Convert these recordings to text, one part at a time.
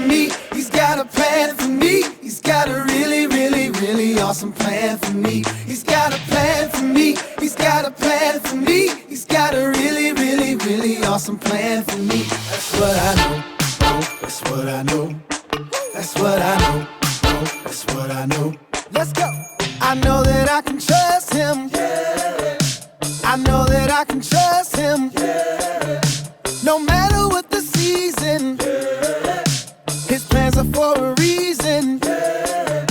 me. He's got a plan for me. He's got a really, really, really awesome plan for me. He's got a plan for me. He's got a plan for me. He's got a really, really, really awesome plan for me. That's what I know. Oh, that's what I know. That's what I know. Oh, that's what I know. Let's go. I know that I can trust him. Yeah. I know that I can trust him. Yeah. No matter what the season. Yeah. His plans are for a reason. Yeah.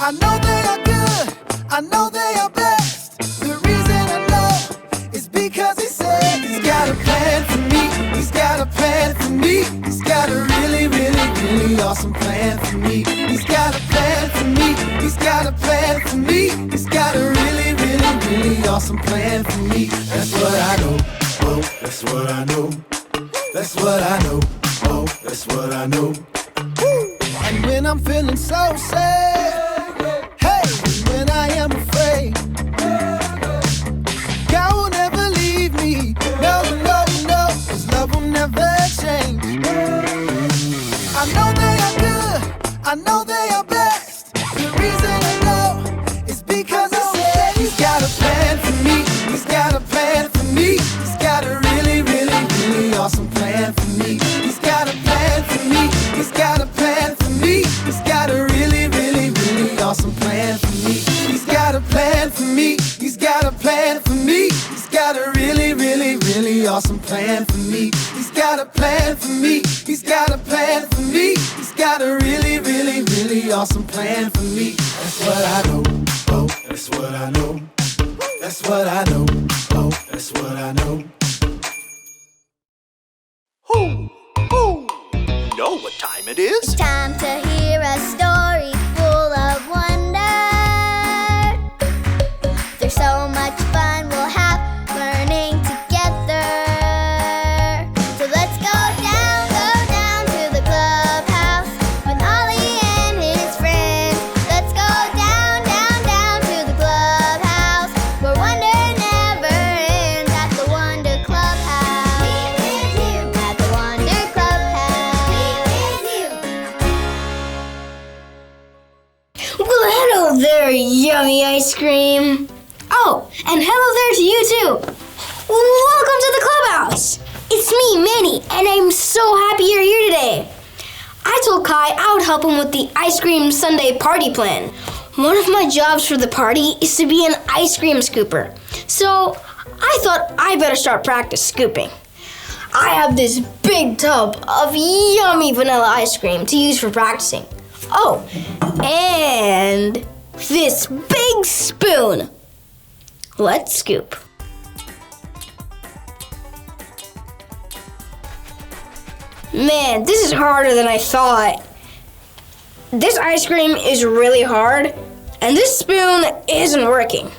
I know they are good. I know they are best. The reason I know is because he said he's got a plan for me. He's got a plan for me. He's got a really, really, really awesome plan for me. He's got a plan for me. He's got a plan for me. He's got a really, really, really awesome plan for me. That's what I know. Oh, that's what I know. That's what I know. Oh, that's what I know. And when I'm feeling so sad, hey, when I am afraid, God will never leave me. No, no, no, His love will never change. I know they are good. I know they are best. The reason I know is because He said He's got a plan for me. He's got a plan for me. He's got a really, really, really awesome plan for me. He's got a plan for me. He's got a plan for me. He's got a really, really, really awesome plan for me. He's got a plan for me. He's got a plan for me. He's got a really, really, really awesome plan for me. He's got a plan for me. He's got a plan for me. He's got a really, really, really awesome plan for me. That's what I know. Oh, that's what I know. That's what I know. Oh, that's what I know. Who? You know what time it is? It's time to hear a story full of wonder. There's so much fun we'll have learning together. So let's go down to the clubhouse with Ollie and his friends. Let's go down to the clubhouse where wonder never ends at the Wonder Clubhouse. Be with you at the Wonder Clubhouse. Be with you. Well, hello there, yummy ice cream. Oh, and hello there to you too. Welcome to the clubhouse. It's me, Manny, and I'm so happy you're here today. I told Kai I would help him with the ice cream sundae party plan. One of my jobs for the party is to be an ice cream scooper. So I thought I better start practice scooping. I have this big tub of yummy vanilla ice cream to use for practicing. Oh, and this big spoon. Let's scoop. Man, this is harder than I thought. This ice cream is really hard, and this spoon isn't working.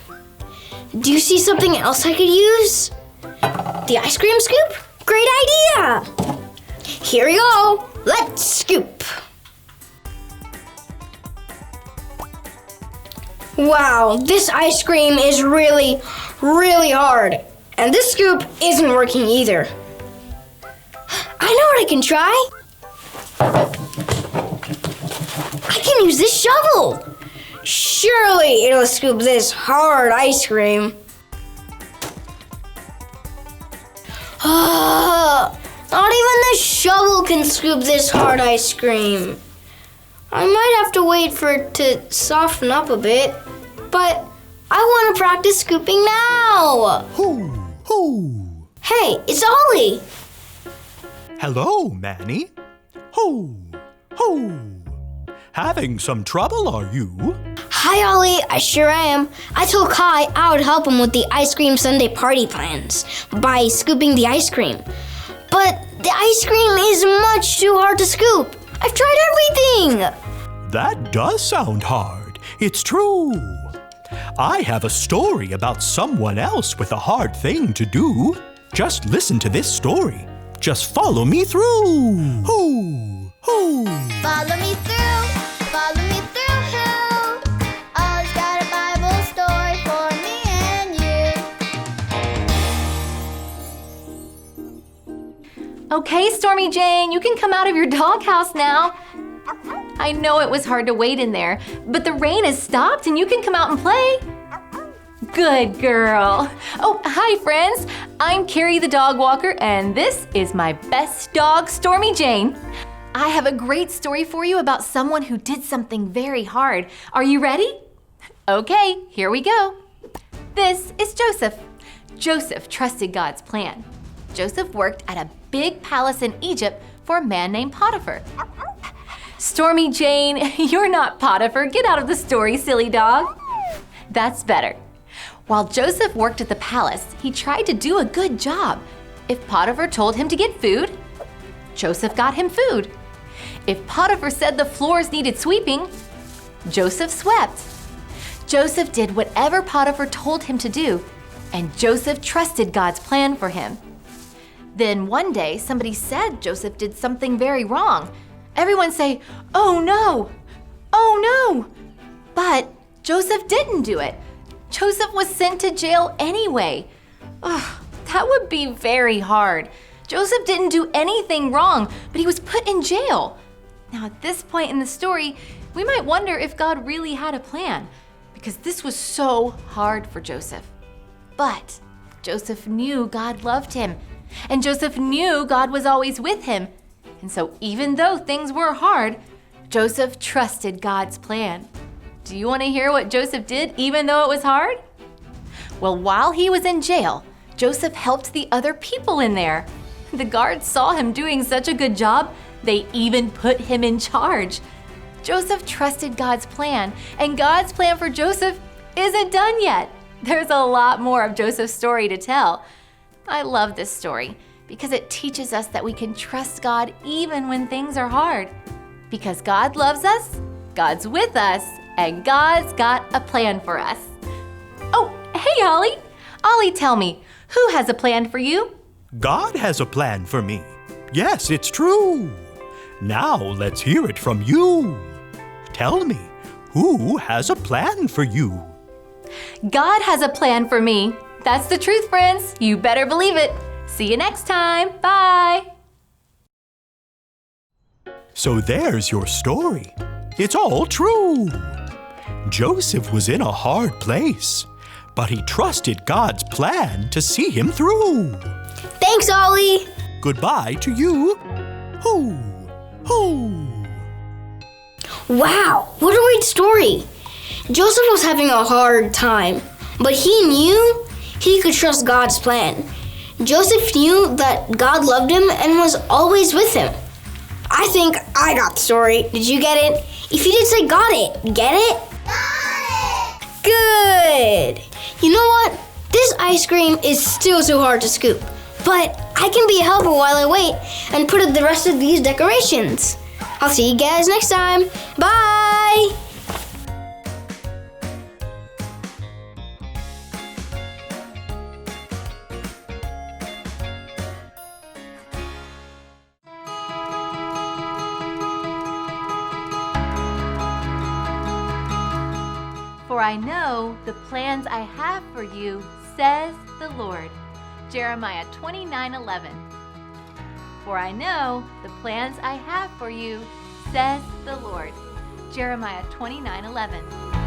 Do you see something else I could use? The ice cream scoop? Great idea! Here we go. Let's scoop. Wow, this ice cream is really, really hard. And this scoop isn't working either. I know what I can try. I can use this shovel. Surely it'll scoop this hard ice cream. Not even the shovel can scoop this hard ice cream. I might have to wait for it to soften up a bit, but I want to practice scooping now. Who? Hey, it's Ollie. Hello, Manny. Who? Having some trouble, are you? Hi, Ollie. I sure am. I told Kai I would help him with the ice cream sundae party plans by scooping the ice cream. But the ice cream is much too hard to scoop. I've tried everything. That does sound hard. It's true. I have a story about someone else with a hard thing to do. Just listen to this story. Just follow me through. Who? Follow me through, follow me through. Ollie's got a Bible story for me and you. Okay, Stormy Jane, you can come out of your doghouse now. I know it was hard to wait in there, but the rain has stopped and you can come out and play. Good girl. Oh, hi friends. I'm Carrie the dog walker and this is my best dog, Stormy Jane. I have a great story for you about someone who did something very hard. Are you ready? Okay, here we go. This is Joseph. Joseph trusted God's plan. Joseph worked at a big palace in Egypt for a man named Potiphar. Stormy Jane, you're not Potiphar. Get out of the story, silly dog. That's better. While Joseph worked at the palace, he tried to do a good job. If Potiphar told him to get food, Joseph got him food. If Potiphar said the floors needed sweeping, Joseph swept. Joseph did whatever Potiphar told him to do, and Joseph trusted God's plan for him. Then one day, somebody said Joseph did something very wrong. Everyone say, "Oh no! Oh no!" But Joseph didn't do it. Joseph was sent to jail anyway. Ugh, that would be very hard. Joseph didn't do anything wrong, but he was put in jail. Now at this point in the story, we might wonder if God really had a plan, because this was so hard for Joseph. But Joseph knew God loved him, and Joseph knew God was always with him. And so even though things were hard, Joseph trusted God's plan. Do you want to hear what Joseph did even though it was hard? Well, while he was in jail, Joseph helped the other people in there. The guards saw him doing such a good job, they even put him in charge. Joseph trusted God's plan, and God's plan for Joseph isn't done yet. There's a lot more of Joseph's story to tell. I love this story because it teaches us that we can trust God even when things are hard. Because God loves us, God's with us, and God's got a plan for us. Oh, hey Ollie! Ollie, tell me, who has a plan for you? God has a plan for me. Yes, it's true. Now let's hear it from you. Tell me, who has a plan for you? God has a plan for me. That's the truth, friends. You better believe it. See you next time. Bye. So there's your story. It's all true. Joseph was in a hard place, but he trusted God's plan to see him through. Thanks, Ollie. Goodbye to you. Hoo, hoo. Wow, what a great story. Joseph was having a hard time, but he knew he could trust God's plan. Joseph knew that God loved him and was always with him. I think I got the story. Did you get it? If you did, say got it. Get it? Got it! Good. You know what? This ice cream is still so hard to scoop, but I can be a helper while I wait and put up the rest of these decorations. I'll see you guys next time. Bye! For I know the plans I have for you, says the Lord. Jeremiah 29:11. For I know the plans I have for you, says the Lord. Jeremiah 29:11.